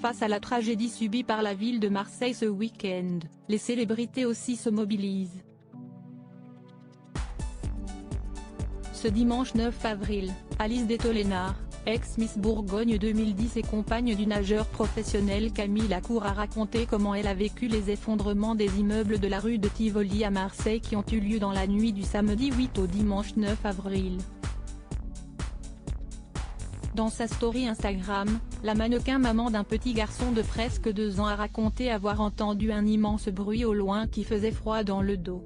face à la tragédie subie par la ville de Marseille ce week-end, les célébrités aussi se mobilisent. Ce dimanche 9 avril, Alice Detollénart, ex-Miss Bourgogne 2010 et compagne du nageur professionnel Camille Lacour a raconté comment elle a vécu les effondrements des immeubles de la rue de Tivoli à Marseille qui ont eu lieu dans la nuit du samedi 8 au dimanche 9 avril. Dans sa story Instagram, la mannequin maman d'un petit garçon de presque 2 ans a raconté avoir entendu un immense bruit au loin qui faisait froid dans le dos.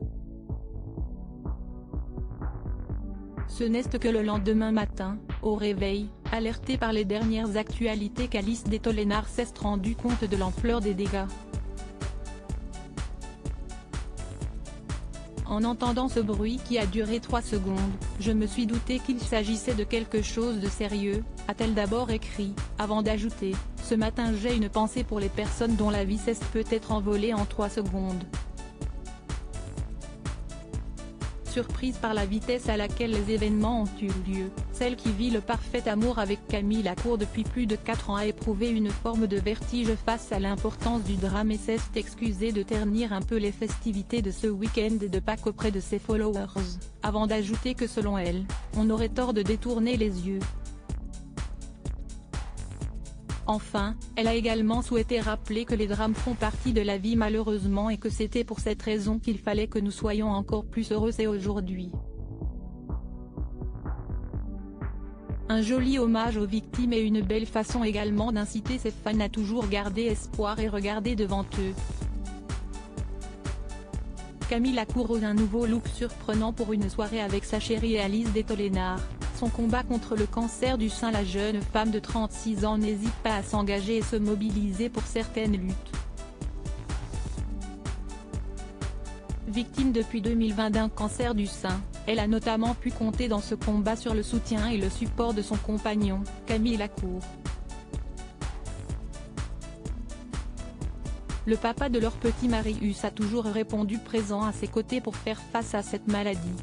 Ce n'est que le lendemain matin, au réveil, alertée par les dernières actualités qu'Alice Detollénart s'est rendue compte de l'ampleur des dégâts. En entendant ce bruit qui a duré 3 secondes, je me suis douté qu'il s'agissait de quelque chose de sérieux, a-t-elle d'abord écrit, avant d'ajouter, ce matin j'ai une pensée pour les personnes dont la vie s'est peut-être envolée en 3 secondes. Surprise par la vitesse à laquelle les événements ont eu lieu, celle qui vit le parfait amour avec Camille Lacour depuis plus de 4 ans a éprouvé une forme de vertige face à l'importance du drame et s'est excusée de ternir un peu les festivités de ce week-end de Pâques auprès de ses followers, avant d'ajouter que selon elle, on aurait tort de détourner les yeux. Enfin, elle a également souhaité rappeler que les drames font partie de la vie malheureusement et que c'était pour cette raison qu'il fallait que nous soyons encore plus heureux et aujourd'hui. Un joli hommage aux victimes et une belle façon également d'inciter ses fans à toujours garder espoir et regarder devant eux. Camille Lacour ose un nouveau look surprenant pour une soirée avec sa chérie Alice Detollénart. Son combat contre le cancer du sein. La jeune femme de 36 ans n'hésite pas à s'engager et se mobiliser pour certaines luttes. Victime depuis 2020 d'un cancer du sein, elle a notamment pu compter dans ce combat sur le soutien et le support de son compagnon, Camille Lacour. Le papa de leur petit Marius a toujours répondu présent à ses côtés pour faire face à cette maladie.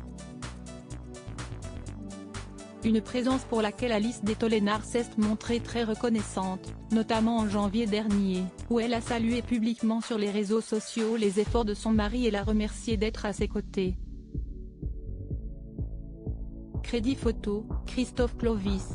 Une présence pour laquelle Alice Detollénart s'est montrée très reconnaissante, notamment en janvier dernier, où elle a salué publiquement sur les réseaux sociaux les efforts de son mari et l'a remercié d'être à ses côtés. Crédit photo, Christophe Clovis.